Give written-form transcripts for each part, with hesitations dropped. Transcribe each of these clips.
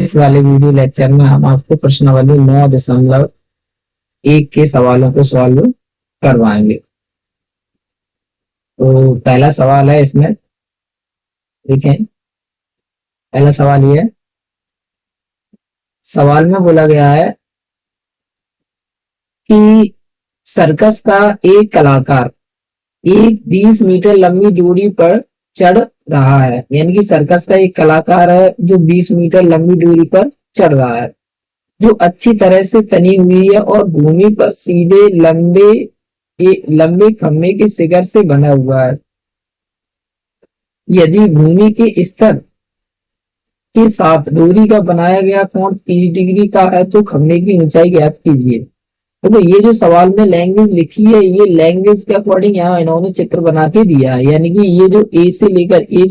इस वाले video lecture में हम आपको प्रश्नावली 9.1 के सवालों को सॉल्व करवाएंगे। तो पहला सवाल है इसमें, देखें पहला सवाल ये है। सवाल में बोला गया है कि सर्कस का एक कलाकार एक 20 मीटर लंबी दूरी पर चढ़ रहा है। यानी कि सर्कस का एक कलाकार है जो 20 मीटर लंबी दूरी पर चढ़ रहा है, जो अच्छी तरह से तनी हुई है और भूमि पर सीधे लंबे खंभे के शिखर से बना हुआ है। यदि भूमि के स्तर के साथ दूरी का बनाया गया कोण 30 डिग्री का है तो खंभे की ऊंचाई ज्ञात कीजिए। तो ये जो सवाल में लैंग्वेज लिखी है, ये लैंग्वेज के अकॉर्डिंग यहाँ इन्होंने चित्र बना के दिया है। यानी कि ये जो ए से लेकर ए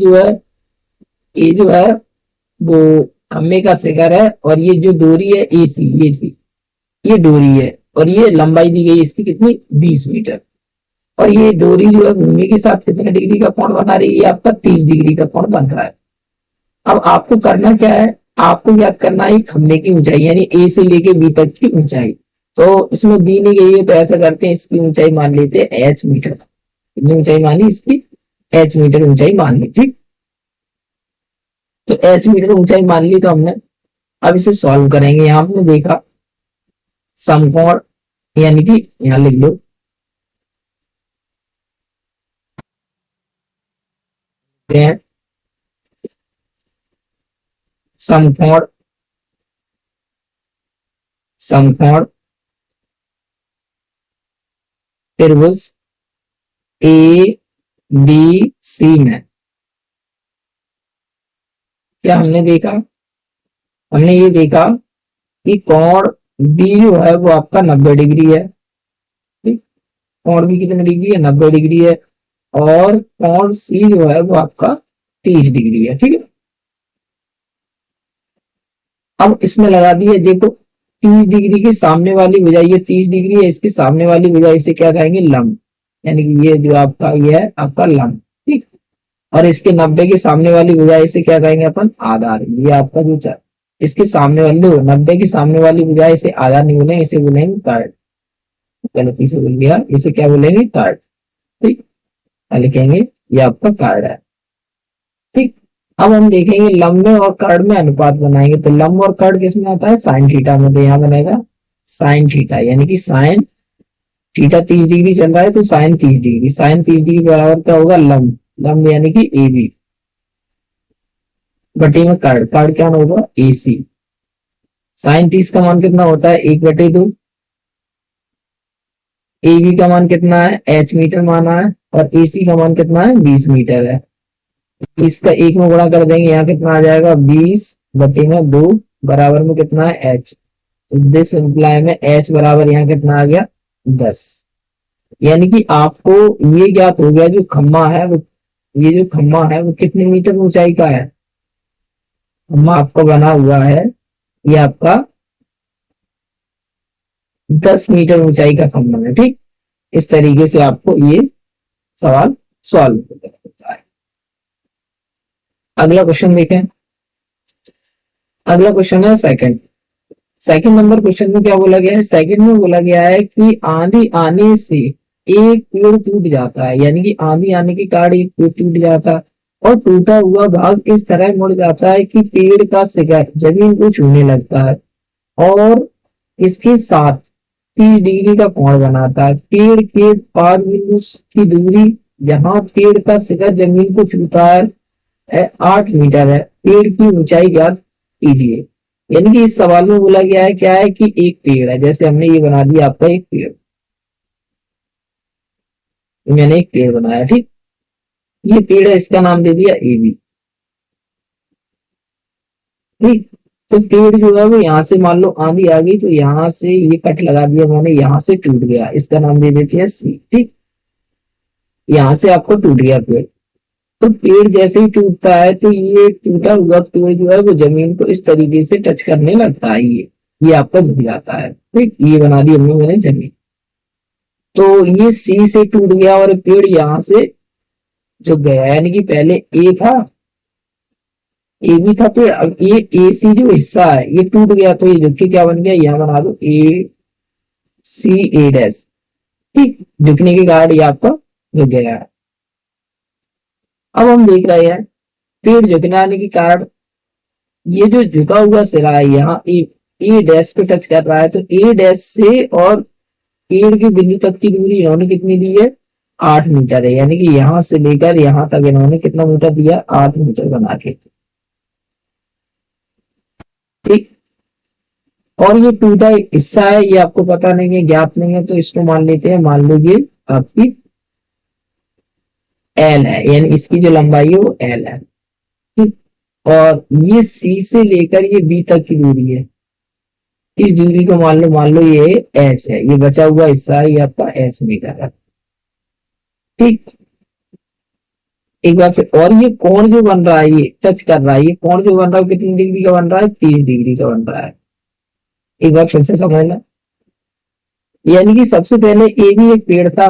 जो है वो खंभे का शिखर है, और ये जो डोरी है ये डोरी है, और ये लंबाई दी गई इसकी कितनी 20 मीटर, और ये डोरी जो है भूमि के साथ कितने डिग्री का कोण बना रही है, आपका 30 डिग्री का कोण बन रहा है। अब आपको करना क्या है, आपको याद करना है खंभे की ऊंचाई, यानी ए से लेके बी तक की ऊंचाई। तो इसमें दी नहीं गई है तो ऐसा करते हैं, इसकी ऊंचाई मान लेते हैं h मीटर। कितनी ऊंचाई मानी इसकी, h मीटर ऊंचाई मान ली। ठीक, तो h मीटर ऊंचाई मान ली तो हमने अब इसे सॉल्व करेंगे। यहाँ हमने देखा समकोण, यानी कि यहाँ लिख लो समकोण त्रिभुज ए बी सी में क्या हमने देखा, हमने ये देखा कि कोण बी जो है वो आपका 90 डिग्री है। कोण बी कितने डिग्री है, 90 डिग्री है, और कोण सी जो है वो आपका 30 डिग्री है। ठीक है, अब इसमें लगा दिए, देखो 30 डिग्री के सामने वाली भुजा ये 30 डिग्री है, इसके सामने वाली भुजा इसे क्या कहेंगे, लंब, यानी कि ये जो आपका ये है आपका लंब। ठीक, और इसके 90 के सामने वाली भुजा इसे क्या कहेंगे अपन, आधार। ये आपका जो इसके सामने वाली 90 के सामने वाली भुजा इसे आधार नहीं बोलेंगे, इसे बोलेंगे कार्ड। गलती से बोल गया, इसे क्या बोलेंगे, कार्ड। ठीक, लिखेंगे ये आपका कार्ड है। ठीक, अब हम देखेंगे लंब में और कर्ड में अनुपात बनाएंगे। तो लंब और कर्ड किसमें आता है, साइन थीटा में। तो यहाँ बनेगा साइन थीटा, यानी कि साइन थीटा 30 डिग्री चल रहा है तो साइन 30 डिग्री, साइन 30 डिग्री बराबर क्या होगा, लंब, लंब यानी कि ए बी बटे में कर्ड, कर्ड क्या होगा, ए सी। साइन 30 का मान कितना होता है, 1/2। ए बी का मान कितना है, h मीटर माना है, और ए सी का मान कितना है, 20 मीटर है। इसका एक में गुणा कर देंगे, यहाँ कितना आ जाएगा, 20/2 बराबर में कितना है, h। तो दिस इंप्लाई में h बराबर यहाँ कितना आ गया, 10। यानी कि आपको ये ज्ञात हो गया, जो खम्मा है वो, ये जो खम्मा है वो कितने मीटर ऊंचाई का है, खम्मा आपको बना हुआ है ये आपका 10 मीटर ऊंचाई का खम्मा है। ठीक, इस तरीके से आपको ये सवाल सॉल्व होता है। अगला क्वेश्चन देखें, अगला क्वेश्चन है सेकंड नंबर क्वेश्चन में क्या बोला गया है, सेकंड में बोला गया है कि आंधी आने से एक पेड़ टूट जाता है। यानी कि आंधी आने के कारण एक पेड़ टूट जाता है, और टूटा हुआ भाग इस तरह मुड़ जाता है कि पेड़ का शिखर जमीन को छूने लगता है, और इसके साथ 30 डिग्री का कोण बनाता है। पेड़ के पार बिंदु की दूरी जहां पेड़ का शिखर जमीन को छूता है 8 मीटर है। पेड़ की ऊंचाई ज्ञात कीजिए। यानी कि इस सवाल में बोला गया है क्या है, कि एक पेड़ है, जैसे हमने ये बना दिया आपका एक पेड़, मैंने एक पेड़ बनाया। ठीक, ये पेड़ है, इसका नाम दे दिया ए बी। ठीक, तो पेड़ जो है वो यहाँ से मान लो आंधी आ गई तो यहाँ से ये कट लगा दिया मैंने, यहाँ से टूट गया, इसका नाम दे देते हैं सी। ठीक, यहाँ से आपको टूट गया पेड़। तो पेड़ जैसे ही टूटता है तो ये टूटा हुआ पेड़ जो है वो जमीन को इस तरीके से टच करने लगता है, ये आपका झुक जाता है। ठीक, ये बना दी हमने मैंने जमीन। तो ये सी से टूट गया और पेड़ यहाँ से झुक गया, यानी कि पहले ए था ए बी था, फिर अब ये ए सी जो हिस्सा है ये टूट गया, तो ये झुक के क्या बन गया, यहाँ बना दो ए सी ए डैश। ठीक, झुकने के कारण ये आपका झुक गया है। अब हम देख रहे हैं पेड़ झुकने आने के कारण ये जो झुका हुआ सिरा है यहाँ ए डैश पे टच कर रहा है, तो ए डैश से और पेड़ के बिंदु तक की दूरी इन्होंने कितनी दी है, 8 मीटर है। यानी कि यहां से लेकर यहां तक इन्होंने कितना मीटर दिया, 8 मीटर बना के। ठीक, और ये टूटा हिस्सा है, ये आपको पता नहीं है, ज्ञात नहीं है, तो इसको मान लेते हैं, मान लीजिए आपकी एल है, यानी इसकी जो लंबाई है वो एल है। ठीक, और ये सी से लेकर ये बी तक की दूरी है, इस दूरी को मान लो ये एच है, ये बचा हुआ हिस्सा है, ये आपका एच मीटर है। ठीक, एक बार फिर, और ये कोण जो बन रहा है, ये टच कर रहा है, ये कोण जो बन रहा है कितनी डिग्री का बन रहा है, 30 डिग्री का बन रहा है। एक बार फिर से समझना, यानी कि सबसे पहले ए भी एक पेड़ था,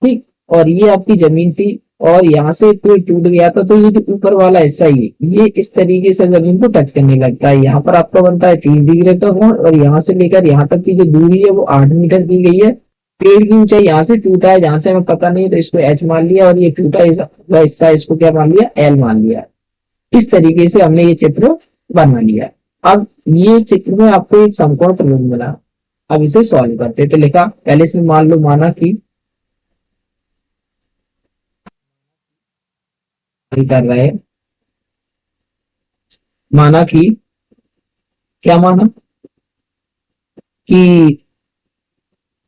ठीक, और ये आपकी जमीन थी, और यहाँ से पेड़ टूट गया था, तो ये जो ऊपर वाला हिस्सा ये इस तरीके से जमीन को टच करने लगता है। यहाँ पर आपका बनता है 30 डिग्री का कोण, और यहाँ से लेकर यहाँ तक की जो दूरी है वो 8 मीटर दी गई है। पेड़ की ऊंचाई यहाँ से टूटा है, जहां से हमें पता नहीं है, तो इसको एच मान लिया, और ये टूटा हिस्सा इसको क्या मान लिया, एल मान लिया। इस तरीके से हमने ये चित्र बना लिया। अब ये चित्र में आपको एक समकोण त्रिभुज मिला, अब इसे सॉल्व करते हैं। तो लिखा, पहले इसमें मान लो, माना कि कर रहे हैं, माना कि क्या माना कि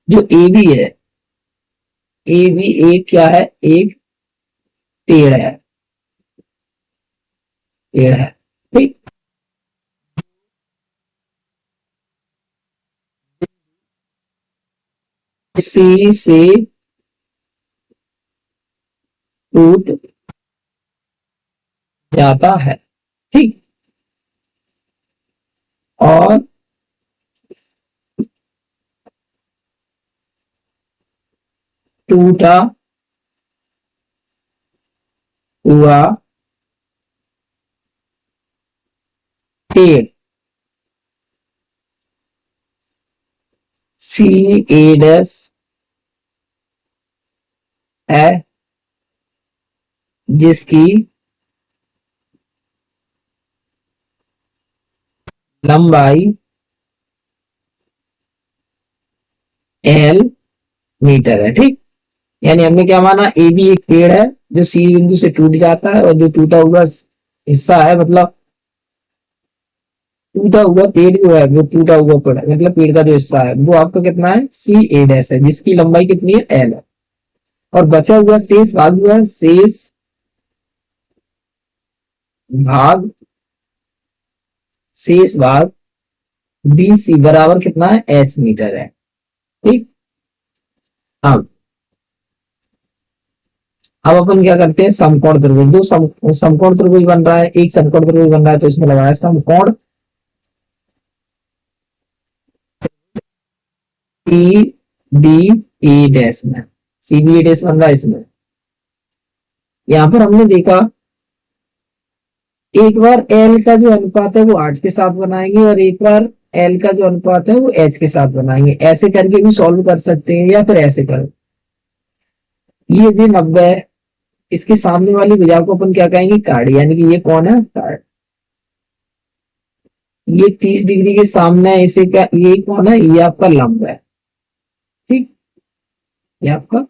जो ए बी है, ए बी एक क्या है, एक पेड़ है, पेड़ है। ठीक, सी से टूट जाता है। ठीक, और टूटा हुआ पेड़ सी ए डैश है, जिसकी लंबाई एल मीटर है। ठीक, यानी हमने क्या माना, ए बी एक पेड़ है जो सी बिंदु से टूट जाता है, और जो टूटा हुआ हिस्सा है, मतलब टूटा हुआ पेड़ जो है, वो टूटा हुआ पेड़ है, मतलब पेड़ का जो हिस्सा है वो आपका कितना है, सी ए डैश है, जिसकी लंबाई कितनी है, एल है। और बचा हुआ शेष भाग जो है, शेष भाग शेष भाग बी सी बराबर कितना है, एच मीटर है। ठीक, अब अपन क्या करते हैं, समकोण त्रिभुज, दो समकोण त्रिभुज बन रहा है, एक समकोण त्रिभुज बन रहा है, तो इसमें लगाया समकोण सी बी ए डैश में, सी बी ए डैश बन रहा है इसमें। यहां पर हमने देखा, एक बार एल का जो अनुपात है वो 8 के साथ बनाएंगे, और एक बार एल का जो अनुपात है वो एच के साथ बनाएंगे। ऐसे करके भी सॉल्व कर सकते हैं, या फिर ऐसे करो, ये जो 90 है, इसके सामने वाली भुजा को अपन क्या कहेंगे, कार्ड, यानी कि ये कौन है, कार्ड। ये 30 डिग्री के सामने है, इसे क्या, ये कौन है, ये आपका लंब है। ठीक, ये आपका,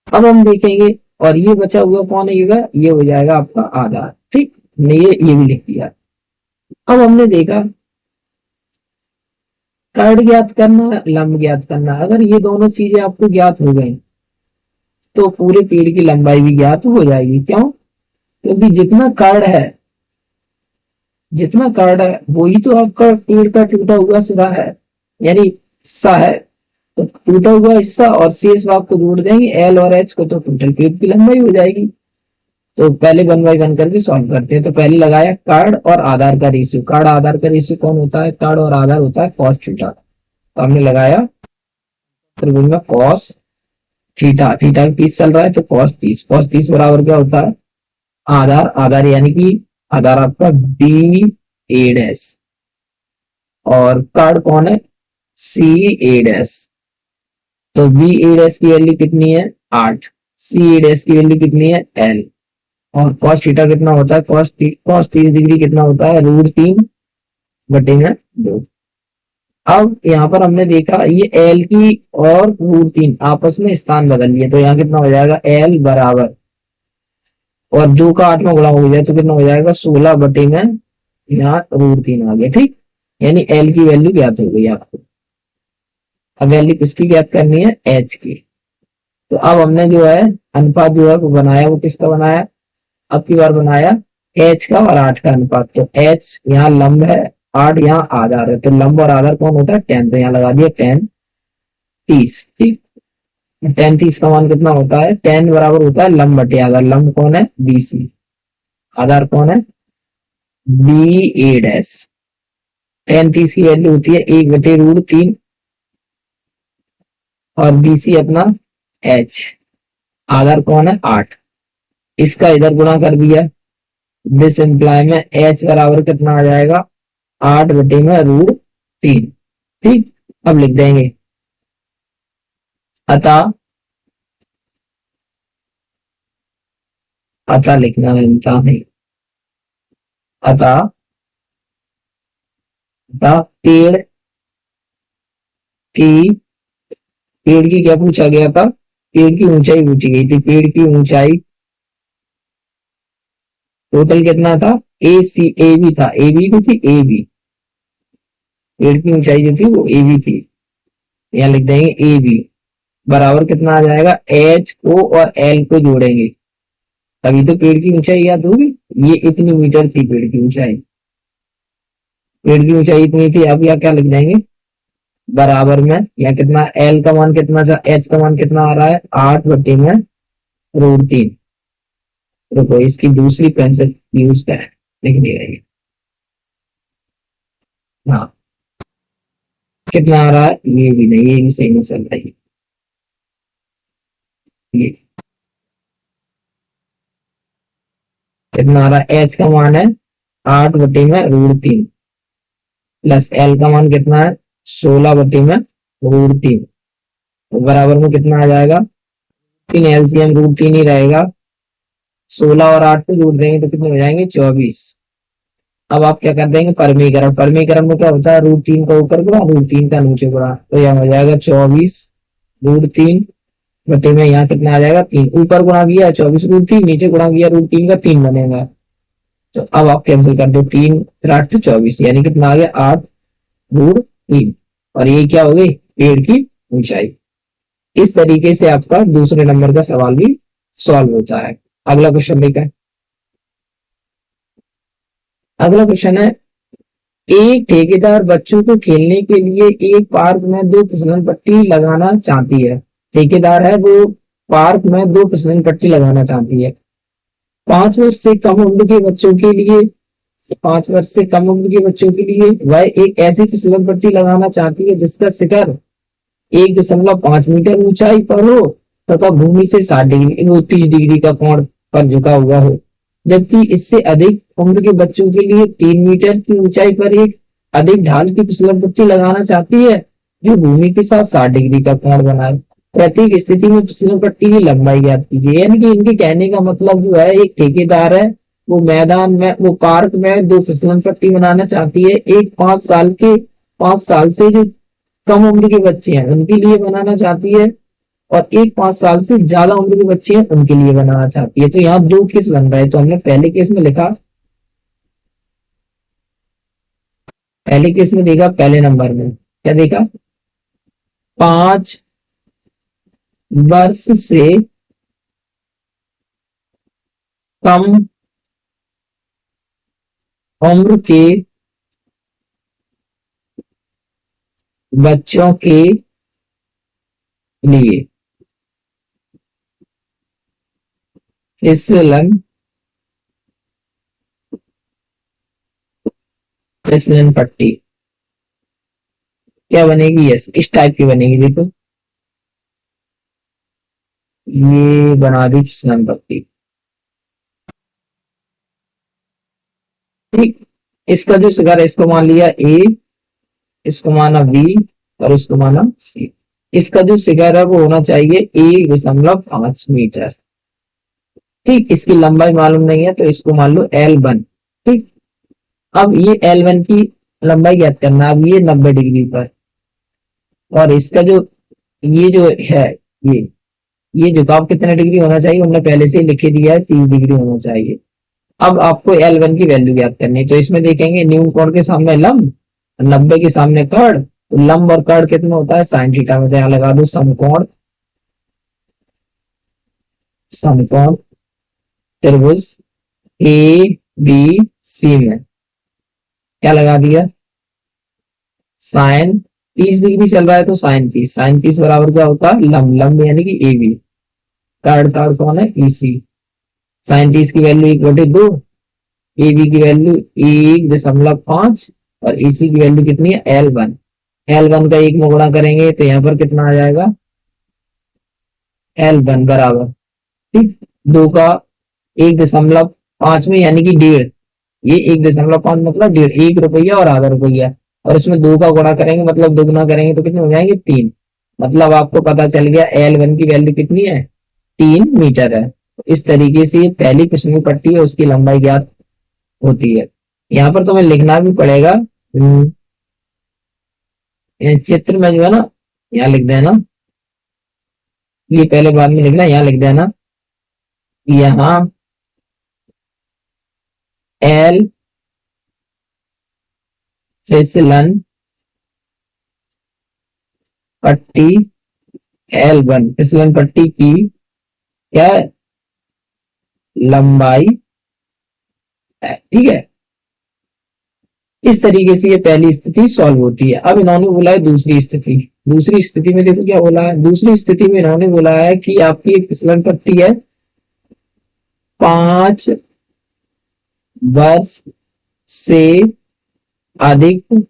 अब हम देखेंगे, और ये बचा हुआ कौन है, ये हो जाएगा आपका आधार। ठीक, हमने ये भी लिख दिया। अब हमने देखा कार्ड ज्ञात करना, लंब ज्ञात करना, अगर ये दोनों चीजें आपको ज्ञात हो गई तो पूरे पेड़ की लंबाई भी ज्ञात हो जाएगी। क्यों, क्योंकि जितना कार्ड है वही तो आपका पेड़ का टूटा हुआ सिरा है, यानी हिस्सा है, तो टूटा हुआ हिस्सा और शेष भाग को जोड़ देंगे, एल और एच को, तो टोटल पेड़ की लंबाई हो जाएगी। तो पहले 1 बाय 1 करके सॉल्व करते हैं। तो पहले लगाया कार्ड और आधार का रेशियो, कार्ड आधार का रेशियो कौन होता है, कार्ड और आधार होता है कॉस थीटा। तो हमने लगाया त्रिभुज में कॉस थीटा, थीटा 30 चल रहा है, तो कॉस 30 बराबर क्या होता है, आधार, आधार यानी कि आधार आपका बी ए डैश, और कार्ड कौन है, सी ए डैश। तो बी ए डैश की वैल्यू कितनी है 8, सी ए डैश की वैल्यू कितनी है एल, और कॉस थीटा कितना होता है, कॉस 30 डिग्री कितना होता है, √3/2। अब यहाँ पर हमने देखा ये एल की और √3 आपस में स्थान बदल लिए, तो यहाँ कितना हो जाएगा एल बराबर, और 2 का 8 में गुणा हो जाए तो कितना हो जाएगा 16/, यहाँ √3 आ गया। ठीक, यानी एल की वैल्यू ज्ञात हो गई आपको। अब वैल्यू किसकी ज्ञात करनी है, एच की। तो अब हमने जो है अनुपात जो है वो बनाया, वो किसका बनाया, अब की बार बनाया एच का और 8 का अनुपात। तो एच यहाँ लंब है, 8 यहाँ आधार है, तो लंब और आधार कौन होता है 10, तो यहाँ लगा दिया 10/30। ठीक, 10/30 का मान कितना होता है, 10 बराबर होता है लंब बटे आधार, लंब कौन है BC, आधार कौन है बी ए डैश। 10/30 की वैल्यू होती है 1/√3, और BC अपना H, आधार कौन है 8, इसका इधर गुणा कर दिया, दिस इंप्लाई में H बराबर कितना आ जाएगा 8/√3। ठीक, अब लिख देंगे अतः, अतः लिखना मिलता नहीं, अतः अतः की पेड़ की क्या पूछा गया था, पेड़ की ऊंचाई पूछी गई थी, पेड़ की ऊंचाई टोटल कितना था, ए सी ए बी था, ए बी भी थी, ए बी, पेड़ की ऊंचाई जो थी वो ए बी थी, यहाँ लिख देंगे ए बी बराबर कितना आ जाएगा, एच को और एल को जोड़ेंगे तभी तो पेड़ की ऊंचाई याद होगी। ये इतनी मीटर थी पेड़ की ऊंचाई, पेड़ की ऊंचाई इतनी थी। अब यहाँ क्या लिख देंगे बराबर में, यहाँ कितना एल का मान कितना, एच का मान कितना आ रहा है 8/√3। देखो इसकी दूसरी पेंसिल यूज करें, लिखनी रहेगी। हाँ, कितना आ रहा है, ये भी नहीं, ये भी सही नहीं चल रही, ये कितना आ रहा है, एच का मान है 8/√3 प्लस एल का मान कितना है 16/√3, तो बराबर में कितना आ जाएगा, 3 LCM √3 ही रहेगा, 16 और 8 को जोड़ देंगे तो कितने हो जाएंगे 24। अब आप क्या कर देंगे परमीकरण, परमीकरण में क्या होता है √3 का ऊपर गुणा √3 का नीचे गुणा, तो यहाँ हो जाएगा 24/3 में यहाँ कितना आ जाएगा 3, ऊपर गुणा किया 24/3, नीचे गुणा किया √3 का 3 बनेगा। तो अब आप कैंसिल कर दो, 3 और 8 24, यानी कितना आ गया 8/3, और ये क्या हो गई पेड़ की ऊंचाई। इस तरीके से आपका दूसरे नंबर का सवाल भी सॉल्व होता है। अगला क्वेश्चन देखा है, अगला क्वेश्चन है, एक ठेकेदार बच्चों को खेलने के लिए एक पार्क में 2 फिसलन पट्टी लगाना चाहती है। ठेकेदार है वो पार्क में 2 फिसलन पट्टी लगाना चाहती है। 5 वर्ष से कम उम्र के बच्चों के लिए, 5 वर्ष से कम उम्र के बच्चों के लिए वह एक ऐसी फिसलन पट्टी लगाना चाहती है जिसका शिखर 1.5 मीटर ऊंचाई पर हो तथा भूमि से 60 डिग्री, वो 30 डिग्री का कोण पर झुका हुआ हो, जबकि इससे अधिक उम्र के बच्चों के लिए 3 मीटर की ऊंचाई पर एक अधिक ढाल की फिसलन पट्टी लगाना चाहती है जो भूमि के साथ 60 डिग्री का कोण बनाए। प्रत्येक स्थिति में फिसलन पट्टी की लंबाई ज्ञात कीजिए। यानी कि इनके कहने का मतलब जो है, एक ठेकेदार है वो मैदान में, वो पार्क में 2 फिसलन पट्टी बनाना चाहती है, एक 5 साल के, 5 साल से जो कम उम्र के बच्चे हैं उनके लिए बनाना चाहती है, और एक 5 साल से ज्यादा उम्र के बच्चे हैं उनके लिए बनाना चाहती है। तो यहाँ 2 केस बन रहे हैं। तो हमने पहले केस में लिखा, पहले केस में देखा, पहले नंबर में क्या देखा, 5 वर्ष से कम उम्र के बच्चों के लिए फिसलन फिसलन पट्टी क्या बनेगी, यस इस टाइप की बनेगी। देखो ये बना दी फिसलन पट्टी। ठीक, इसका जो फिगर है इसको मान लिया ए, इसको माना बी और इसको माना सी। इसका जो फिगर है वो होना चाहिए 1.5 मीटर। ठीक, इसकी लंबाई मालूम नहीं है तो इसको मान लो L1। ठीक, अब ये L1 की लंबाई ज्ञात करना। अब ये 90 डिग्री पर, और इसका जो ये जो है ये ये झुकाव कितने डिग्री होना चाहिए हमने पहले से ही लिख दिया है, 30 डिग्री होना चाहिए। अब आपको L1 की वैल्यू ज्ञात करनी है, तो इसमें देखेंगे न्यून कोण के सामने लंब, 90 के सामने कर्ण, तो लंब और कर्ण कितना होता है sin थीटा में। यहाँ लगा दो समकोण, समकोण त्रिभुज ए बी सी में क्या लगा दिया, साइन 30 डिग्री चल रहा है तो साइन 30 बराबर क्या होता है लंब, लंब यानी कि ए बी, कर्ण कर्ण कौन है EC। साइन 30 की वैल्यू 1/2, ए बी की वैल्यू 1.5 और EC की वैल्यू कितनी है L1। L1 का 1 में गुणा करेंगे तो यहाँ पर कितना आ जाएगा L1 बराबर, ठीक, 2 का 1.5 में यानी कि 1.5, ये 1.5 मतलब 1.5, 1 रुपया और आधा रुपया, और इसमें 2 का गुणा करेंगे मतलब दोगुना करेंगे तो कितने हो जाएंगे 3। मतलब आपको पता चल गया L1 की वैल्यू कितनी है 3 मीटर है। इस तरीके से पहली फिसलनी पट्टी है उसकी लंबाई ज्ञात होती है। यहाँ पर तुम्हें लिखना भी पड़ेगा, चित्र में जो है ना यहाँ लिख देना, ये पहले बाद में लिखना, यहाँ लिख देना, यहाँ L फिसलन पट्टी L1 फिसलन पट्टी की क्या लंबाई है। ठीक है, इस तरीके से ये पहली स्थिति सॉल्व होती है। अब इन्होंने बोला है दूसरी स्थिति। दूसरी स्थिति में देखो क्या बोला है, दूसरी स्थिति में इन्होंने बोला है कि आपकी एक फिसलन पट्टी है 5 वर्ष से अधिक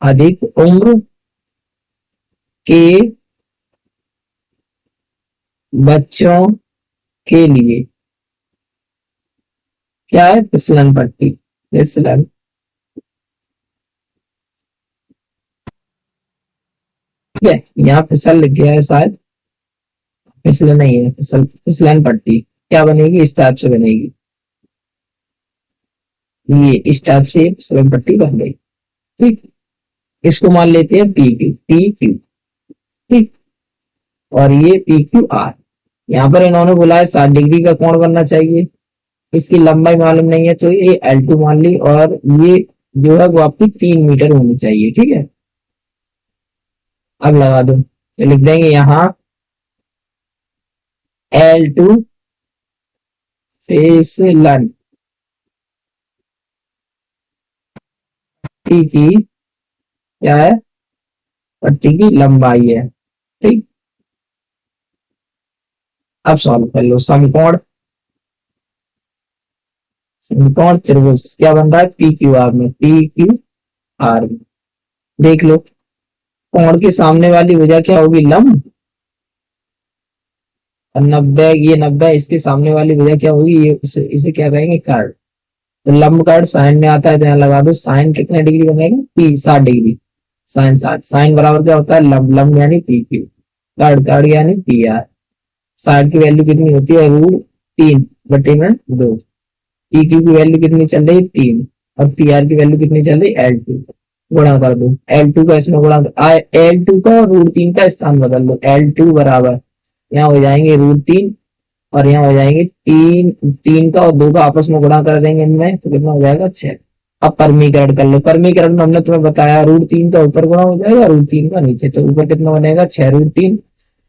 अधिक उम्र के बच्चों के लिए क्या है फिसलन पट्टी, फिसलन ठीक है, यहाँ फिसल लिख गया है शायद, फिसलन नहीं है, फिसलन पट्टी क्या बनेगी इस टाइप से बनेगी, ये इस टाइप से फिसलन पट्टी बन गई। ठीक, इसको मान लेते हैं PQ, ठीक, और ये PQR। यहाँ पर इन्होंने बोला है 60 डिग्री का कोण बनना चाहिए, इसकी लंबाई मालूम नहीं है तो ये L2 मान ली, और ये जो है वो आपकी 3 मीटर होनी चाहिए। ठीक है, अब लगा दो तो लिख देंगे यहाँ L2 फिसलन पट्टी की क्या है, पट्टी की लंबाई है। ठीक, अब सॉल्व कर लो, समकोण समकोण त्रिभुज क्या बन रहा है PQR में, PQR में देख लो, कोण के सामने वाली भुजा क्या होगी लंब, और 90 ये 90 इसके सामने वाली भुजा क्या होगी, ये इसे क्या कहेंगे कर्ण। तो लंब कर्ण साइन में आता है तो यहाँ लगा दो, साइन कितने डिग्री बनेगा 60 डिग्री, साइन 60, साइन बराबर क्या होता है लंब, लंब यानी PQ, कर्ण कर्ण यानी PR। 60 की वैल्यू कितनी होती है √3/2, PQ की वैल्यू कितनी चल रही है 3, और PR की वैल्यू कितनी चल रही है L2, गुणा कर दो L2 का इसमें गुणा, L2 का √3 का स्थान बदल दो, L2 बराबर यहाँ हो जाएंगे √3 और यहाँ हो जाएंगे 3 का और 2 का आपस में गुणा कर देंगे इनमें तो कितना हो जाएगा 6। अब परमीकरण कर लो, परमीकरण में हमने तुम्हें बताया √3 का ऊपर गुणा हो जाएगा √3 का नीचे, तो ऊपर कितना बनेगा 6√3,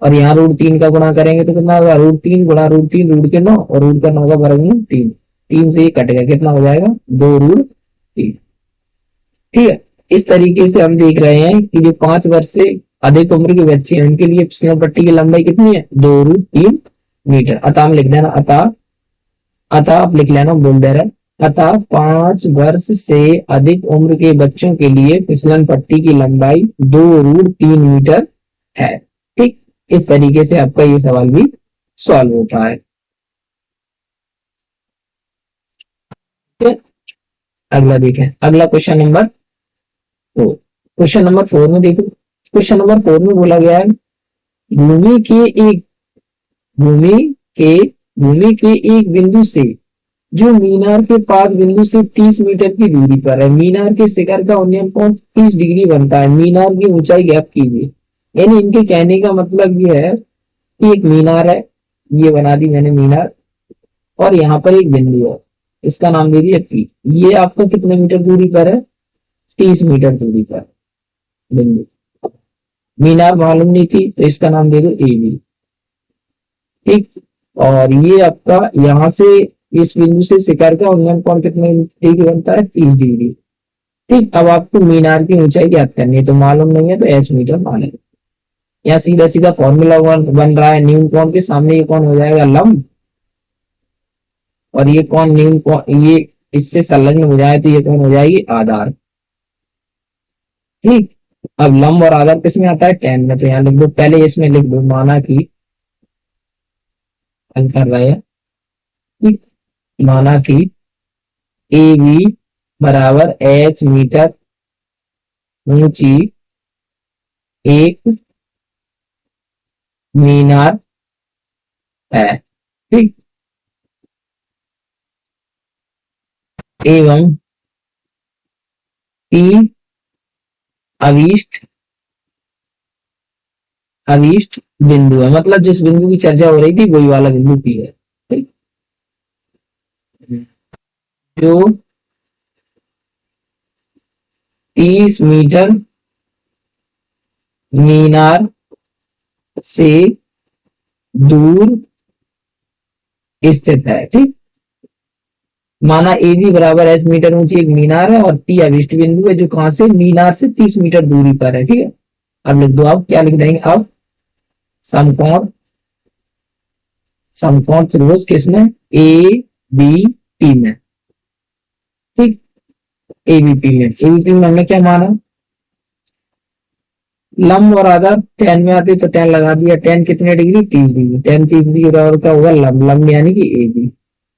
और यहाँ √3 का गुणा करेंगे तो कितना होगा √3 गुणा √3 रूट के 9 और रूट का 9 का वर्गमूल 3, 3 से ये कटेगा कितना हो जाएगा 2√3। ठीक है, इस तरीके से हम देख रहे हैं कि जो 5 वर्ष से अधिक उम्र के बच्चे हैं उनके लिए फिसलन पट्टी की लंबाई कितनी है 2√3 मीटर। अतः हम लिख देना, अतः आप लिख लेना बोल दे रहा, अतः 5 वर्ष से अधिक उम्र के बच्चों के लिए फिसलन पट्टी की लंबाई 2√3 मीटर है। ठीक, इस तरीके से आपका ये सवाल भी सॉल्व होता है। ठीक है, अगला देखें, अगला क्वेश्चन नंबर 4। क्वेश्चन नंबर 4 में देखो, क्वेश्चन नंबर 4 में बोला गया है भूमि के एक भूमि के भूमि के एक बिंदु से जो मीनार के पास बिंदु से 30 मीटर की दूरी पर है, मीनार के शिखर का उन्नयन कोण 30 डिग्री बनता है, मीनार की ऊंचाई ज्ञात कीजिए। यानी इनके कहने का मतलब ये है कि एक मीनार है, ये बना दी मैंने मीनार, और यहाँ पर एक बिंदु है, इसका नाम दे दिया पी। ये आपका कितने मीटर दूरी पर है? 30 मीटर दूरी पर बिंदु। मीनार मालूम नहीं थी तो इसका नाम दे दो ए बी। ठीक, और ये आपका यहाँ से इस बिंदु से शिखर का उन्नयन कोण कितने डिग्री बनता है? 30 डिग्री। ठीक, अब आपको मीनार की ऊंचाई ज्ञात करनी है, तो मालूम नहीं है तो एच मीटर माने। यहाँ सीधा सीधा फॉर्मूला बन रहा है, न्यून कोण के सामने ये कौन हो जाएगा? लंब, और ये कौन न्यून कोण, ये इससे संलग्न हो जाए तो ये कौन हो जाएगी? आधार। ठीक, अब लंब और आधार किस में आता है? टेन में। तो यहाँ लिख दो, पहले इसमें लिख दो माना कि हल कर रहे हैं, ठीक, माना कि ए बी बराबर एच मीटर ऊंची एक मीनार है। ठीक, एवं पी अविष्ट अविष्ट बिंदु है, मतलब जिस बिंदु की चर्चा हो रही थी वही वाला बिंदु पी है। ठीक, जो 30 मीटर मीनार से दूर स्थित है। ठीक, माना ए बी बराबर एच मीटर ऊंची एक मीनार है और पी अभिष्ट बिंदु है जो कहां से? मीनार से 30 मीटर दूरी पर है। ठीक है, अब लिख दो, आप क्या लिख देंगे? अब समकोण समकोण त्रिभुज किसमें? ए बी पी में। ठीक, एबीपी में हमने क्या माना? लंब और आधार 10 में आते तो 10 लगा दिया, 10 कितने डिग्री? 30 डिग्री। 10 30 डिग्री बराबर क्या होगा? लंब, लंब यानी कि ए बी,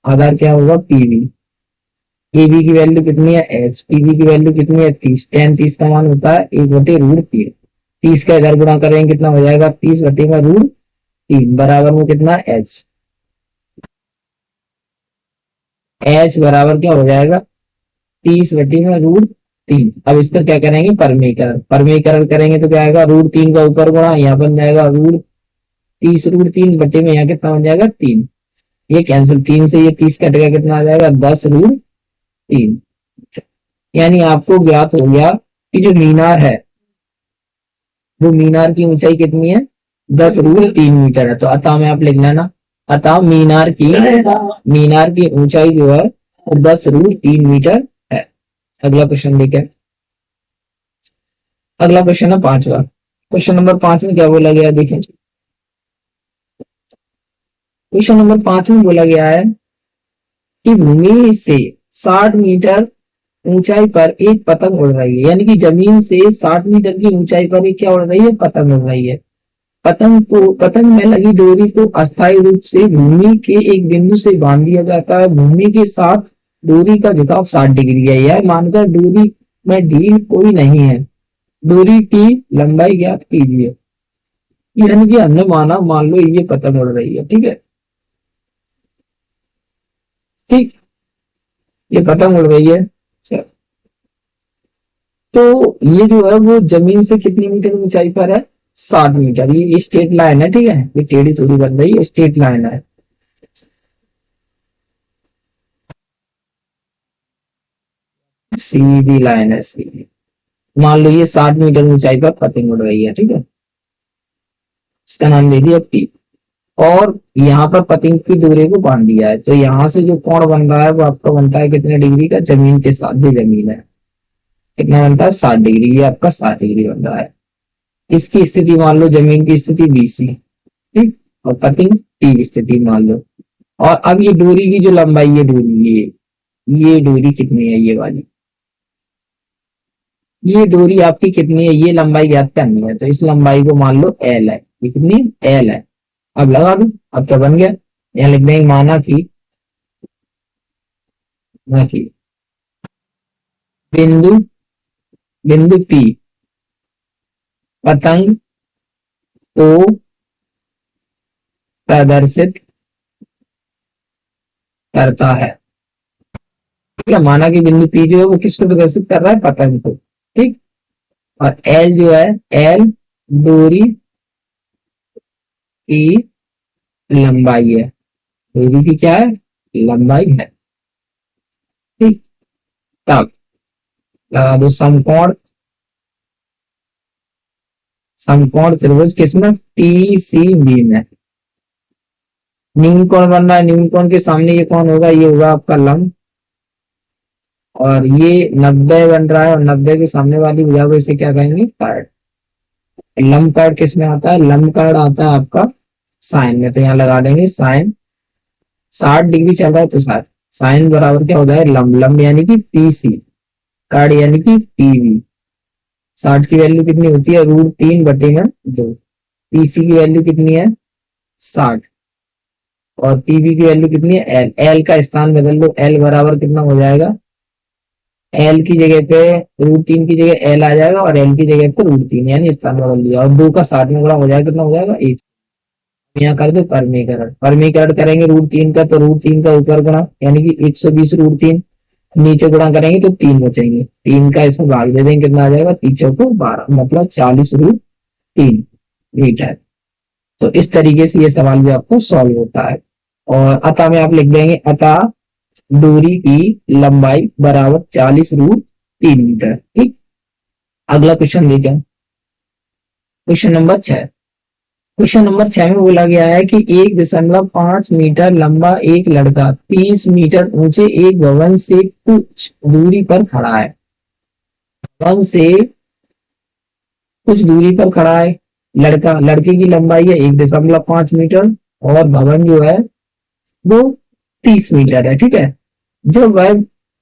आधार क्या होगा? पीबी। एबी की वैल्यू कितनी है? एच। पीबी की वैल्यू कितनी है? 30। 10 30 का मान होता है 1/√3। 30 का इधर गुणा करेंगे कितना हो जाएगा? 30/√3 बराबर में कितना? एच। एच बराबर क्या हो जाएगा? 30/√3। अब इसका क्या करेंगे? परमीकरण। परमीकरण करेंगे तो क्या आएगा? √3 का ऊपर गुणा, यहाँ बन जाएगा √30√3 बटे में यहाँ कितना बन जाएगा? 3। ये कैंसिल, 3 से ये 30 कटेगा, कितना आ जाएगा? 10√3। यानी आपको ज्ञात हो गया कि जो मीनार है वो मीनार की ऊंचाई कितनी है? 10√3 मीटर है। तो अतः में आप लिख लेना, अतः मीनार की ऊंचाई जो है वो 10√3 मीटर है। अगला क्वेश्चन देखें, अगला क्वेश्चन है 5वां। क्वेश्चन नंबर 5 में क्या बोला गया? देखें, क्वेश्चन नंबर 5 में बोला गया है कि भूमि से 60 मीटर ऊंचाई पर एक पतंग उड़ रही है, यानी कि जमीन से 60 मीटर की ऊंचाई पर एक क्या उड़ रही है? पतंग उड़ रही है। पतंग में लगी डोरी को अस्थायी रूप से भूमि के एक बिंदु से बांध दिया जाता है। भूमि के साथ डोरी का झुकाव 60 डिग्री है। यह मानकर डोरी में ढील कोई नहीं है, डोरी की लंबाई ज्ञात कीजिए। यानी कि हमने माना, मान लो ये पतंग उड़ रही है, ठीक है, ठीक, ये पतंग उड़ रही है। तो ये जो है वो जमीन से कितनी मीटर ऊंचाई पर है? 60 मीटर। ये स्ट्रेट लाइन है, ठीक है, ये टेढ़ी थोड़ी बन रही है, स्ट्रेट लाइन है। सीधी लाइन है, सीधी। मान लो ये 60 मीटर ऊंचाई पर पतंग उड़ रही है, ठीक है, इसका नाम दे दिया पी। और यहाँ पर पतंग की डोरी को बांध दिया है, तो यहाँ से जो कोण बन रहा है वो आपका बनता है कितने डिग्री का? जमीन के साथ, जो जमीन है कितना बनता है? 60 डिग्री। ये आपका 60 डिग्री बन रहा है। इसकी स्थिति मान लो, जमीन की स्थिति बीसी, ठीक, और पतंग टी की स्थिति मान लो। और अब ये डोरी की जो लंबाई, ये डोरी, ये डोरी कितनी है? ये वाली, ये डोरी आपकी कितनी है? ये लंबाई ज्ञात करनी है, तो इस लंबाई को मान लो एल है। ये कितनी? एल है। अब लगा दो, अब क्या बन गया? यहाँ लिख देंगे माना कि ना कि बिंदु बिंदु पी पतंग को प्रदर्शित करता है। ठीक है, माना कि बिंदु पी जो है वो किसको प्रदर्शित कर रहा है, पतंग को। ठीक, और एल जो है, एल दूरी की लंबाई है, दूरी की क्या है, लंबाई है। ठीक, तब लगा दो समकोण, समकोण त्रिभुज किसमें, टी सी बी में। न्यून कोण बन रहा है, न्यून कोण के सामने ये कौन होगा, ये होगा आपका लंब, और ये 90 बन रहा है, और 90 के सामने वाली भुजा को इसे क्या कहेंगे, कार्ड। लंब कार्ड किस में आता है, लंब कार्ड आता है आपका साइन में, तो यहाँ लगा देंगे साइन, 60 डिग्री चल रहा है तो साइन बराबर क्या होता है, लंब, लंब यानी कि पी सी, कार्ड यानी कि पीवी। 60 की वैल्यू कितनी होती है, √3/2। पीसी की वैल्यू कितनी है, 60, और पीवी की वैल्यू कितनी है, एल। एल का स्थान बदल लो, एल बराबर कितना हो जाएगा, एल की जगह पे √3 की जगह एल आ जाएगा, और एल की जगह पे √3, यानी स्थान बदल दिया, और 2 का 60 में गुणा हो जाएगा, कितना हो जाएगा, 1। यहाँ कर दो परमीकरण, परमीकरण करेंगे √3 का, तो √3 का ऊपर गुणा यानी कि 120 √3, नीचे गुणा करेंगे तो 3 बचेंगे, 3 का इसमें भाग दे देंगे, कितना आ जाएगा, पीछे को 12, मतलब 40√3 मीटर। तो इस तरीके से ये सवाल भी आपको सॉल्व होता है। और अतः में आप लिख देंगे, अतः दूरी की लंबाई बराबर 40√3 मीटर। ठीक, अगला क्वेश्चन देखिए, क्वेश्चन नंबर 6। क्वेश्चन नंबर 6 में बोला गया है कि 1.5 मीटर लंबा एक लड़का 30 मीटर ऊंचे एक भवन से कुछ दूरी पर खड़ा है, भवन से कुछ दूरी पर खड़ा है लड़का, लड़के की लंबाई है 1.5 मीटर, और भवन जो है वो 30 मीटर है। ठीक है, जब वह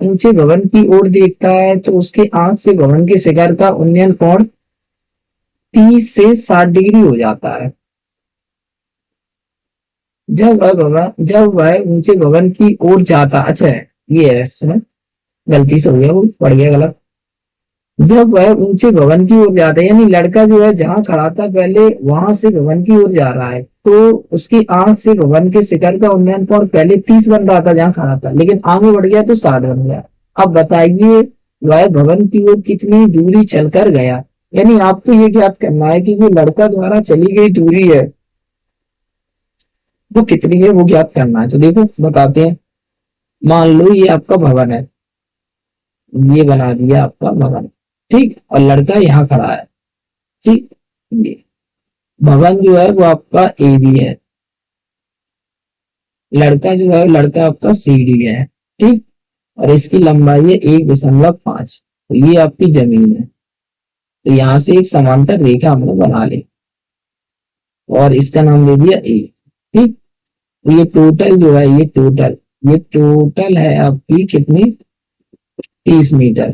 ऊंचे भवन की ओर देखता है तो उसके आंख से भवन के शिखर का उन्नयन कोण 30 से 60 डिग्री हो जाता है। जब वह ऊंचे भवन की ओर जाता, अच्छा है ये है, सुनो गलती से हो गया, वो पड़ गया गलत। जब वह ऊंचे भवन की ओर जाता है, यानी लड़का जो है जहां खड़ा था पहले वहां से भवन की ओर जा रहा है, तो उसकी आंख से भवन के शिखर का उन्नयन कोण पहले 30 बन रहा था जहां खड़ा था, लेकिन आगे बढ़ गया तो 60 बन गया। अब बताइए वह भवन की ओर कितनी दूरी चलकर गया, यानी आपको ये ज्ञात करना है कि जो लड़का द्वारा चली गई दूरी है वो कितनी है, वो ज्ञात करना है। तो देखो बताते हैं, मान लो ये आपका भवन है, ये बना दिया आपका भवन, ठीक, और लड़का यहाँ खड़ा है। ठीक, ये भवन जो है वो आपका ए बी है, लड़का जो है लड़का आपका सी डी है। ठीक, और इसकी लंबाई है 1.5, तो ये आपकी जमीन है। तो यहां से एक समांतर रेखा हमने बना ली, और इसका नाम दे दिया ए। ठीक, तो ये टोटल जो है, ये टोटल है आपकी कितनी, 30 मीटर।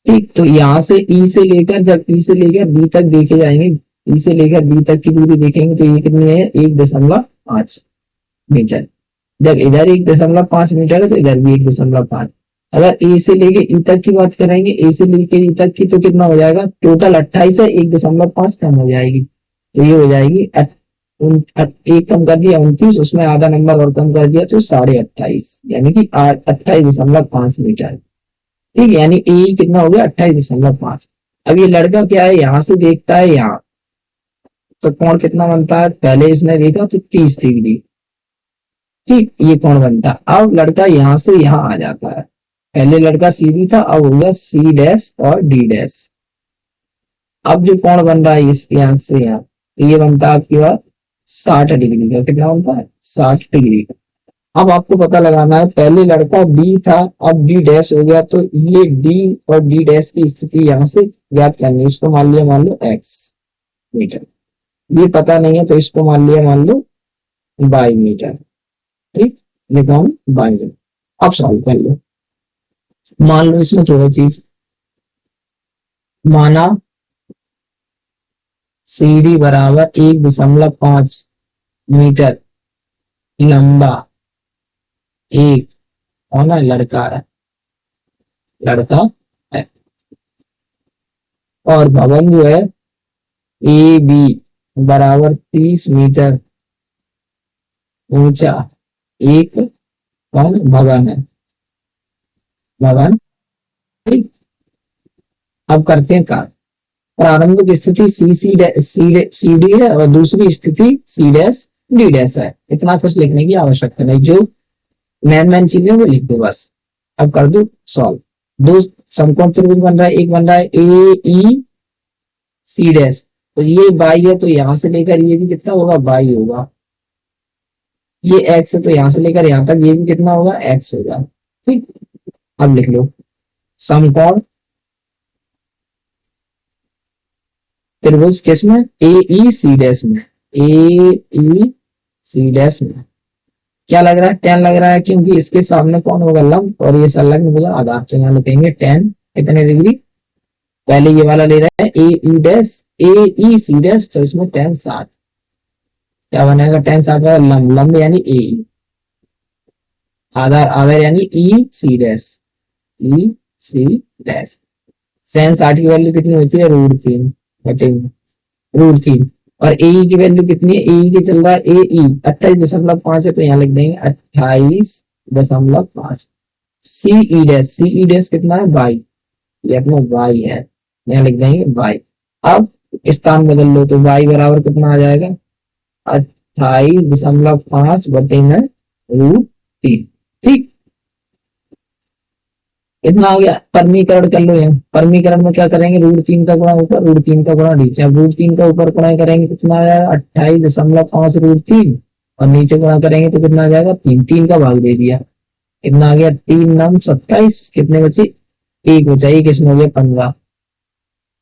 ठीक, तो यहाँ से ई से लेकर, जब ई से लेकर बी तक देखे जाएंगे, ई से लेकर बी तक की दूरी देखेंगे तो ये कितनी है, 1.5 मीटर। जब इधर 1.5 मीटर है तो इधर भी 1.5। अगर ए से लेके ई तक की बात करेंगे, ए से लेके ई तक की, तो कितना हो जाएगा, टोटल 28 है, 1.5 कम हो जाएगी, तो ये हो जाएगी एक कम कर दिया 29, उसमें आधा नंबर और कम कर दिया तो 28.5, यानी कि 28.5 मीटर। ठीक, यानी ए कितना हो गया, 28.5। अब ये लड़का क्या है, यहां से देखता है यहाँ, तो कोण कितना बनता है, पहले इसने देखा तो 30 डिग्री। ठीक, ये कोण बनता है। अब लड़का यहाँ से यहाँ आ जाता है, पहले लड़का सी डी था, अब हो गया सी डैश और डी डैश। अब जो कोण बन रहा है इसके यहाँ से यहाँ, तो ये बनता है आपके पास 60 डिग्री का। कितना बनता है, 60 डिग्री का। अब आपको पता लगाना है, पहले लड़का डी था, अब डी डैश हो गया, तो ये डी और डी डैश की स्थिति यहाँ से ज्ञात करनी है। इसको मान लिया, मान लो एक्स मीटर, ये पता नहीं है तो इसको मान लिया, मान लो बाई मीटर। ठीक, ये कौन, बाई मीटर। अब सॉल्व कर लो, मान लो इसमें थोड़ा चीज, माना सी डी बराबर 1.5 मीटर लंबा एक, कौन है, लड़का है, लड़का है। और भवन जो है ए बी बराबर 30 मीटर ऊंचा एक कौन भवन है, भवन। ठीक, अब करते हैं कार्य। प्रारंभिक स्थिति सी डी है और दूसरी स्थिति सी डैश डी डैश है। इतना कुछ लिखने की आवश्यकता नहीं, जो मेन चीजें वो लिख दो बस। अब कर दो सॉल्व। दो समकोण त्रिभुज बन रहा है, एक बन रहा है ए ई सी डैश, तो ये बाई है, तो यहां से लेकर ये भी कितना होगा, बाई होगा। ये एक्स है, तो यहां से लेकर यहां तक ये भी कितना होगा, एक्स होगा। ठीक, अब लिख लो समकोण त्रिभुज किसमें, ए ई सी डैश में, ए ई सी डैश में क्या लग रहा है, टेन लग रहा है, क्योंकि इसके सामने कौन होगा, लंब, और ये संलग्न होगा आधार। तो यहाँ लिखेंगे टेन कितने डिग्री, पहले ये वाला ले रहे हैं ए ई डैश, ए ई सी डैश, तो इसमें टेन 60 क्या बनेगा, टेन 60 का लंब, लंब यानी ए ई, आधार, आधार यानी ई सी डैश, ई सी डैश। सेन 60 की वैल्यू कितनी होती है, √3 बटे √3। और ए की वैल्यू कितनी है, ए की चल रहा है ए ई 28.5 है, तो यहाँ लिख देंगे 28.5। सी ई डैश, सी ई डैश कितना है, बाई, ये अपना बाई है, यहाँ लिख देंगे बाई। अब स्थान बदल लो, तो बाई बराबर कितना आ जाएगा, 28.5 बटे में √3। ठीक, इतना हो गया। परमीकरण कर लो, यहाँ परमीकरण में क्या करेंगे, √3 का गुणा ऊपर, √3 का गुणा नीचे। अब √3 का ऊपर गुणा करेंगे कितना आ जाएगा, 28.5 √3, और नीचे गुणा करेंगे तो कितना आ जाएगा, 3, 3 का भाग दे दिया, कितना आ गया, 3 9 27, कितने बचे, एक बचा, एक इसमें हो गया 15,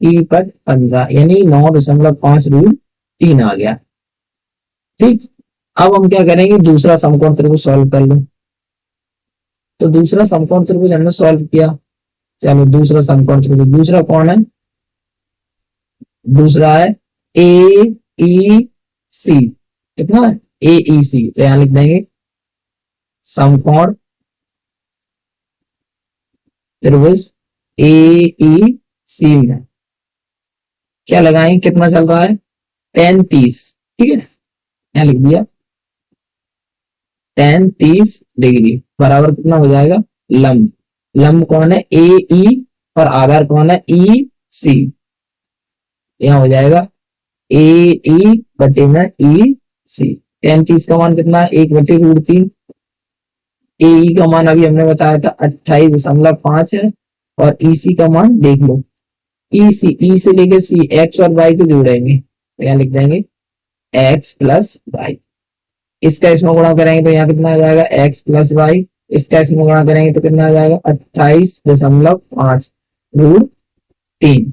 15 यानी 9.5 √3 आ गया। ठीक, अब हम क्या करेंगे, दूसरा समकोण त्रिभुज सॉल्व कर लो। तो दूसरा समकोण त्रिभुज हमने सॉल्व किया। चलो दूसरा समकोण त्रिभुज, दूसरा कौन है, दूसरा है ए ई सी, कितना है, ए ई सी, तो यहां लिख देंगे समकोण त्रिभुज ए ई सी में क्या लगाएंगे, कितना चल रहा है, 10 30। ठीक है, यहां लिख दिया 10 30 डिग्री बराबर कितना हो जाएगा, लंब, लंब कौन है, ए ई, और आधार कौन है, ई सी। यहाँ हो जाएगा ए ई बटे में ई सी। 10 30 का मान कितना है, 1 बटे √3। ए ई का मान अभी हमने बताया था 28.5 है, और ई सी का मान देख लो, ई सी, ई से लेके सी, एक्स और वाई को जोड़ेंगे, तो यहाँ लिख देंगे एक्स प्लस वाई। इसका इसमें गुणा करेंगे तो यहाँ कितना आ जाएगा, एक्स प्लस वाई। इसका इसमें गुणा करेंगे तो कितना आ जाएगा, 28.5 √3।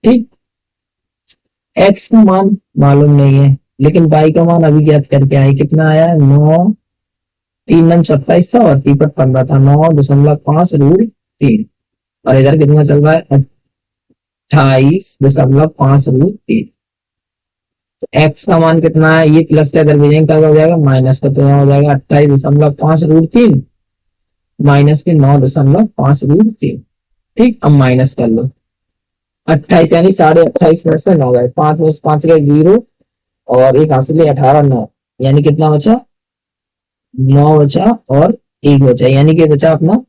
ठीक, एक्स का मान मालूम नहीं है, लेकिन वाई का मान अभी ज्ञात करके आए, कितना आया, 9 3 9 27 था, और 3 15 था, 9.5 √3, और इधर कितना चल रहा है, 28.5 √3। तो x का मान कितना है, ये प्लस का इधर भेजेंगे क्या हो जाएगा, माइनस का, तो यहाँ हो जाएगा 28.5 √3 माइनस के 9.5 √3। ठीक, अब माइनस कर लो, 28 यानी 28.5 में से 9 गए, 5 में से 5 गए 0, और एक हासिल 18 9, यानी कितना बचा, 9 बचा और 1 बचा, यानी कि बचा अपना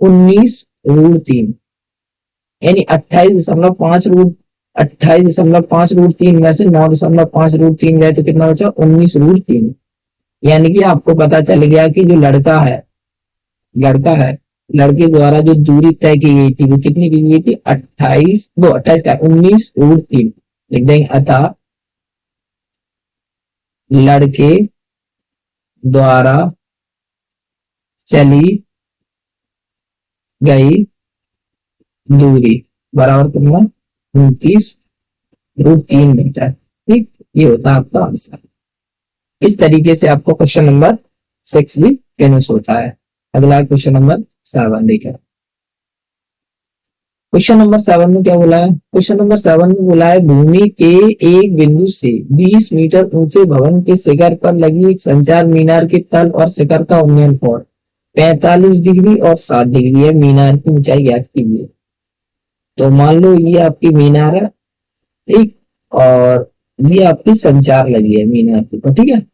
19 √3, यानी 28.5 √3 में से 9.5 √3 गए, तो कितना बचा, 19 √3। यानी कि आपको पता चल गया कि जो लड़का है, लड़के द्वारा जो दूरी तय की गई थी वो कितनी की गई थी, 28 का 19 √3 लिख देंगे। अतः लड़के द्वारा चली गई दूरी बराबर कितना, 29 √3 मीटर। ठीक, ये होता है आपका आंसर। इस तरीके से आपको क्वेश्चन नंबर 6 भी फिनिश होता है। अगला क्वेश्चन नंबर 7 देखिए। क्वेश्चन नंबर 7 में क्या बोला है, क्वेश्चन नंबर 7 में बोला है भूमि के एक बिंदु से 20 मीटर ऊंचे भवन के शिखर पर लगी एक संचार मीनार के तल और शिखर का उन्नयन कोण 45 डिग्री और 60 डिग्री है, मीनार की ऊंचाई ज्ञात कीजिए। तो मान लो ये आपकी मीनार है, ठीक, और ये आपकी संचार लगी है मीनार के ऊपर, ठीक है,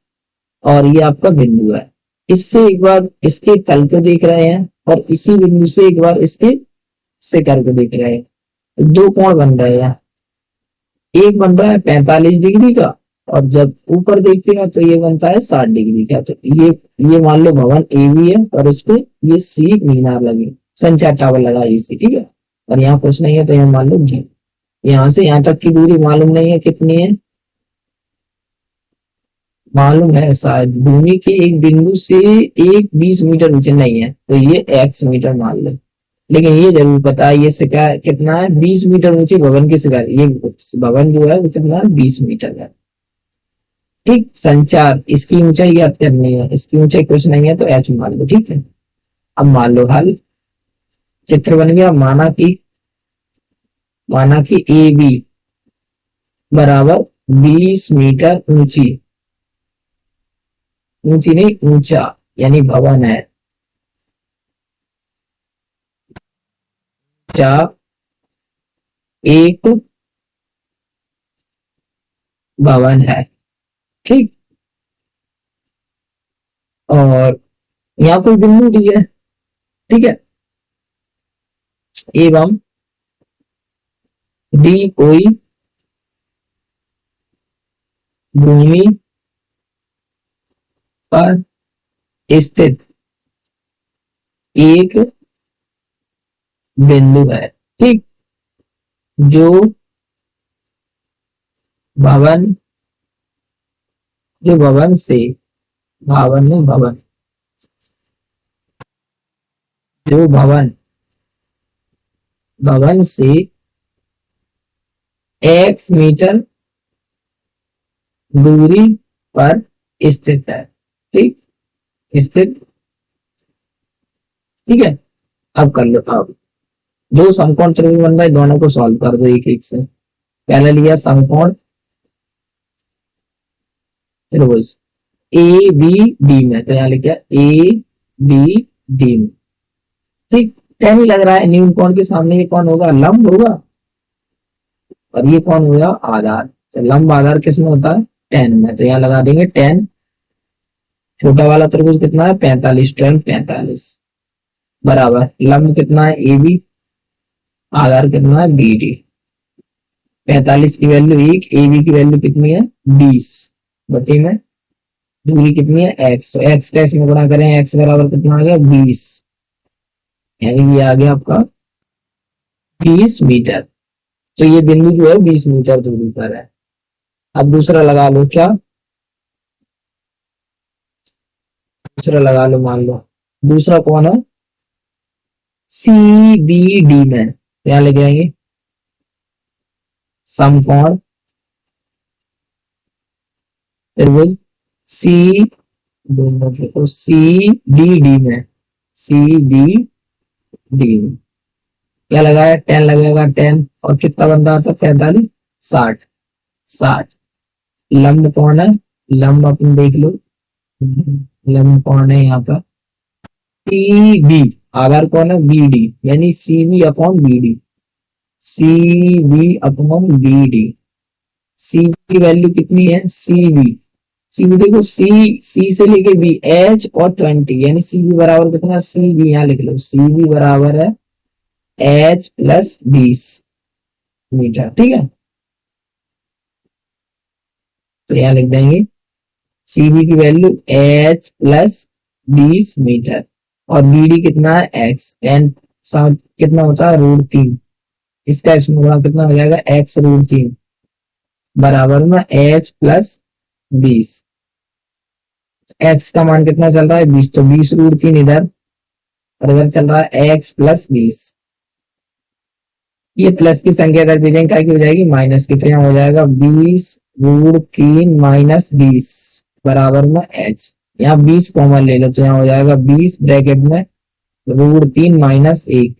और ये आपका बिंदु है। इससे एक बार इसके तल को देख रहे हैं और इसी बिंदु से एक बार इसके शिखर को देख रहे हैं, तो दो कोण बन रहे हैं। एक बन रहा है 45 डिग्री का, और जब ऊपर देखते हैं तो ये बनता है 60 डिग्री का। तो ये मान लो भवन ए बी है और इस पे ये सी मीनार लगे, संचार टावर लगा इसी, ठीक है, और यहाँ कुछ नहीं है तो यहाँ मान लो डी। यहाँ से यहाँ तक की दूरी मालूम नहीं है कितनी है, मालूम है शायद भूमि के एक बिंदु से एक 20 मीटर नीचे नहीं है, तो ये x मीटर मान लो। लेकिन ये जरूर पता है ये शिखर कितना है, 20 मीटर ऊंचे भवन की शिखर, ये भवन जो है वो कितना है, 20 मीटर है। ठीक, संचार इसकी ऊंचाई ज्ञात करनी है, इसकी ऊंचाई कुछ नहीं है तो h मान लो, ठीक है। अब मान लो हल, चित्र बन गया। माना कि ए बी बराबर 20 मीटर ऊंची, ऊंची नहीं ऊंचा, यानी भवन है, ऊंचा एक भवन है, ठीक। और यहाँ कोई बिंदु डी है, ठीक है, एवं डी कोई भूमि पर स्थित एक बिंदु है, ठीक, जो भवन जो भवन से भवन नहीं भवन जो भवन से x मीटर दूरी पर स्थित है, ठीक, स्थित, ठीक है। अब कर लो, अब दो समकोण त्रिभुज बन रहे, दोनों को सॉल्व कर दो एक एक से। पहले लिया समकोण त्रिभुज ए बी डी में, तो यहाँ लिखा ए बी डी में, ठीक। टेन ही लग रहा है, न्यून कोण के सामने ये कौन होगा, लंब होगा, और ये कौन होगा, आधार। तो लंब आधार किसमें होता है, टेन में, तो यहाँ लगा देंगे टेन। छोटा वाला त्रिभुज कितना है, 45, टेन 45 बराबर लंब कितना है ए बी, आधार कितना है बी डी। 45 की वैल्यू 1, ए बी की वैल्यू कितनी है 20, बटे में दूरी कितनी है x, तो x का इसमें गुणा करें, x बराबर कितना आ गया 20, यानी ये आ गया आपका 20 मीटर। तो ये बिंदु जो है 20 मीटर दूरी पर है। अब दूसरा लगा लो, क्या दूसरा लगा लो, मान लो दूसरा कौन है, सी बी डी में, क्या लेके आएंगे, समकोण त्रिभुज सी, दोनों सी डी डी में, सी डी डी में क्या लगाया, 10 लगेगा 10, और कितना बन रहा था 45, 60, 60। लंब कौन है, लंब अपन देख लो, लंब कौन है यहाँ पर, सी बी, आधार कौन है बी डी, यानी C B upon B D, C B upon B D. C की वैल्यू कितनी है, सी बी देखो, सी से लेके बी एच और 20, यानी सी बी बराबर कितना, सी बी यहाँ लिख लो, सी बी बराबर है एच प्लस 20 मीटर, ठीक है। तो यहाँ लिख देंगे सी बी की वैल्यू एच प्लस 20 मीटर, और बी डी कितना है एक्स, 10 कितना होता है √3, इसका इसमें गुणा कितना हो जाएगा x √3 बराबर में h प्लस 20। x का मान कितना चल रहा है 20, तो 20 √3 इधर, और इधर चल रहा है x प्लस 20। ये प्लस की संख्या इधर भेजेंगे क्या की हो जाएगी माइनस की, तो यहाँ हो जाएगा 20 √3 माइनस 20 बराबर में h। यहाँ 20 कॉमन ले लो, तो यहाँ हो जाएगा 20 ब्रैकेट में √3 माइनस 1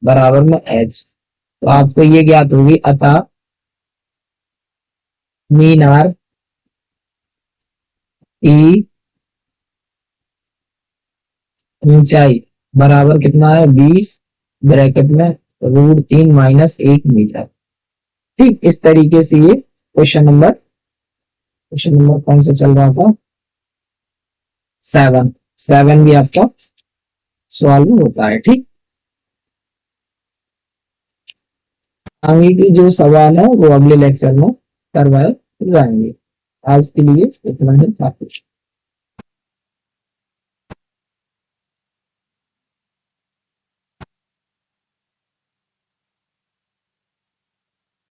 बराबर में h। तो आपको ये ज्ञात होगी, अतः मीनार ई ऊंचाई बराबर कितना है 20 ब्रैकेट में √3 माइनस 1 मीटर। ठीक, इस तरीके से ये क्वेश्चन नंबर कौन सा चल रहा था, 7। 7 भी आपका सॉल्व होता है। ठीक, आगे की जो सवाल है वो अगले लेक्चर में करवाए जाएंगे। आज के लिए इतना ही काफी।